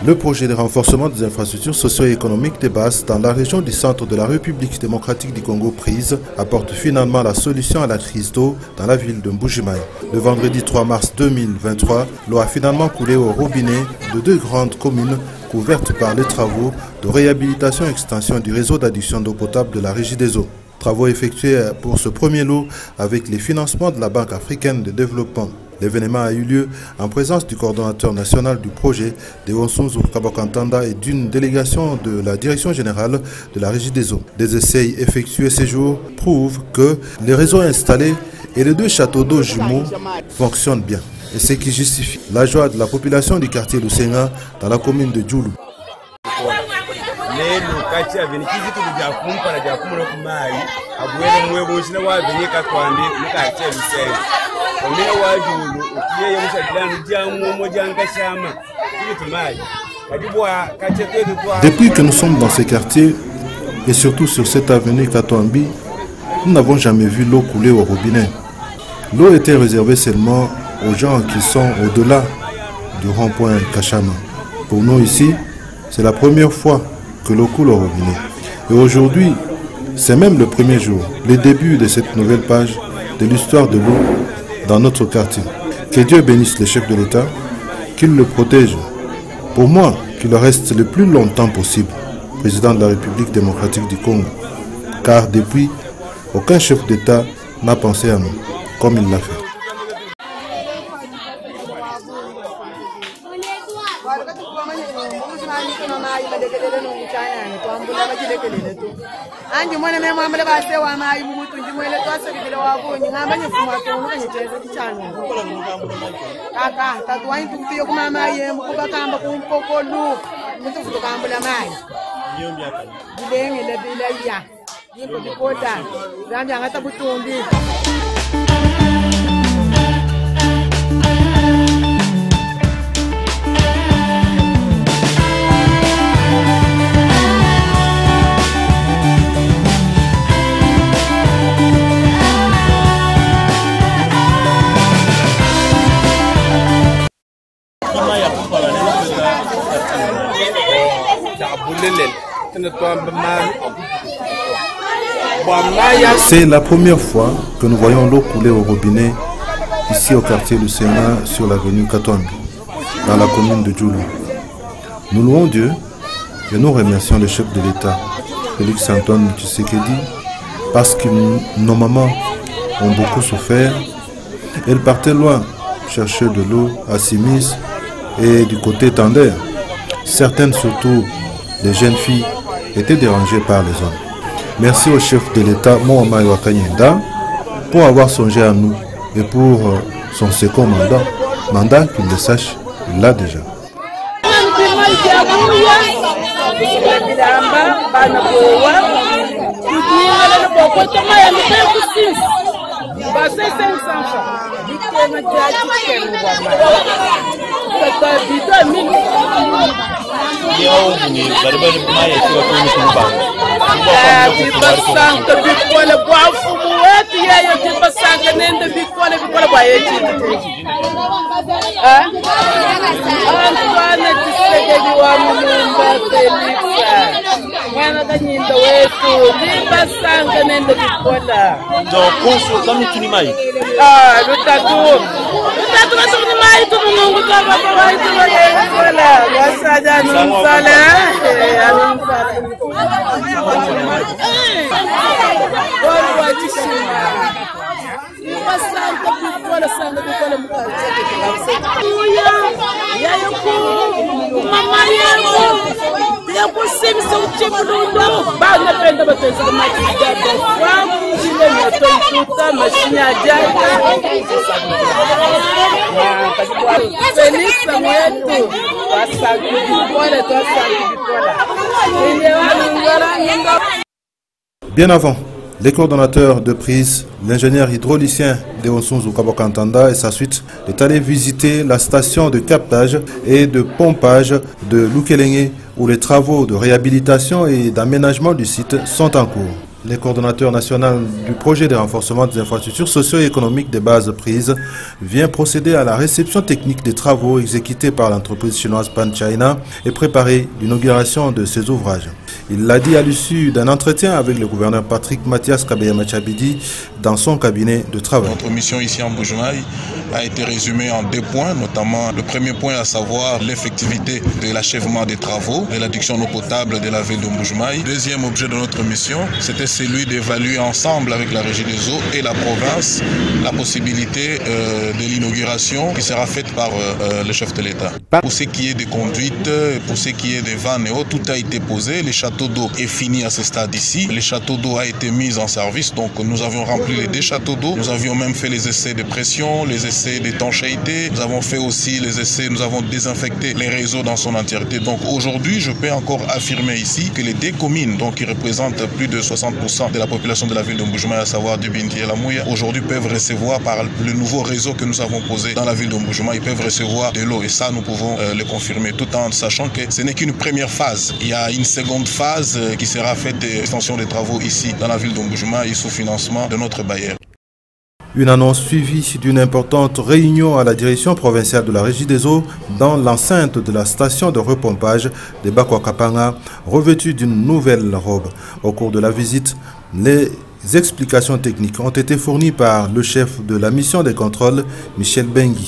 Le projet de renforcement des infrastructures socio-économiques de base dans la région du centre de la République démocratique du Congo prise apporte finalement la solution à la crise d'eau dans la ville de Mbuji-Mayi. Le vendredi 3 mars 2023, l'eau a finalement coulé au robinet de 2 grandes communes couvertes par les travaux de réhabilitation et extension du réseau d'adduction d'eau potable de la Régie des eaux. Travaux effectués pour ce premier lot avec les financements de la Banque africaine de développement. L'événement a eu lieu en présence du coordonnateur national du projet, Deonsunzu Kabokantanda, et d'une délégation de la direction générale de la Régie des eaux. Des essais effectués ces jours prouvent que les réseaux installés et les 2 châteaux d'eau jumeaux fonctionnent bien. Et ce qui justifie la joie de la population du quartier Lusenga dans la commune de Djoulou. Depuis que nous sommes dans ces quartiers et surtout sur cette avenue Katouambi, nous n'avons jamais vu l'eau couler au robinet. L'eau était réservée seulement aux gens qui sont au-delà du rond-point Kachama. Pour nous ici, c'est la première fois que l'eau coule au robinet. Et aujourd'hui, c'est même le premier jour, le début de cette nouvelle page de l'histoire de l'eau dans notre quartier. Que Dieu bénisse le chef de l'État, qu'il le protège. Pour moi, qu'il reste le plus longtemps possible, président de la République démocratique du Congo. Car depuis, aucun chef d'État n'a pensé à nous, comme il l'a fait. C'est la première fois que nous voyons l'eau couler au robinet ici au quartier Lusenga sur l'avenue Katouambi, dans la commune de Djoulou. Nous louons Dieu et nous remercions le chef de l'État, Félix Antoine Tshisekedi, parce que nos mamans ont beaucoup souffert. Elles partaient loin chercher de l'eau à Simis et du côté Tender. Certaines, surtout les jeunes filles, étaient dérangées par les hommes. Merci au chef de l'État, Mohamed Wakanyenda, pour avoir songé à nous et pour son second mandat qu'il le sache, il l'a déjà. Bien avant, les coordonnateurs de prise, l'ingénieur hydraulicien Deonsunzu Kabokantanda et sa suite est allé visiter la station de captage et de pompage de Lukelenge où les travaux de réhabilitation et d'aménagement du site sont en cours. Le coordonnateur national du projet de renforcement des infrastructures socio-économiques des bases prises vient procéder à la réception technique des travaux exécutés par l'entreprise chinoise Pan China et préparer l'inauguration de ces ouvrages. Il l'a dit à l'issue d'un entretien avec le gouverneur Patrick Mathias Kabeyama-Tchabidi dans son cabinet de travail. Notre mission ici en Mbuji-Mayi a été résumée en 2 points, notamment le premier point à savoir l'effectivité de l'achèvement des travaux de l'adduction d'eau potable de la ville de Mbuji-Mayi. Deuxième objet de notre mission, c'était celui d'évaluer ensemble avec la Régie des eaux et la province la possibilité de l'inauguration qui sera faite par le chef de l'État. Pour ce qui est des conduites, pour ce qui est des vannes et autres, tout a été posé. Les châteaux d'eau est fini à ce stade ici. Les châteaux d'eau a été mis en service, donc nous avions rempli les 2 châteaux d'eau. Nous avions même fait les essais de pression, les essais d'étanchéité. Nous avons fait aussi les essais, nous avons désinfecté les réseaux dans son entièreté. Donc aujourd'hui, je peux encore affirmer ici que les 2 communes, donc qui représentent plus de 60% de la population de la ville de Mbuji-Mayi, à savoir Dubindi et La Mouya, aujourd'hui peuvent recevoir par le nouveau réseau que nous avons posé dans la ville de Mbuji-Mayi, ils peuvent recevoir de l'eau. Et ça, nous pouvons le confirmer, tout en sachant que ce n'est qu'une première phase. Il y a une seconde phase qui sera faite d'extension des travaux ici dans la ville de Mbuji-Mayi sous financement de notre bailleur. Une annonce suivie d'une importante réunion à la direction provinciale de la Régie des eaux dans l'enceinte de la station de repompage de Bakwakapanga, revêtue d'une nouvelle robe. Au cours de la visite, les explications techniques ont été fournies par le chef de la mission des contrôles, Michel Bengi.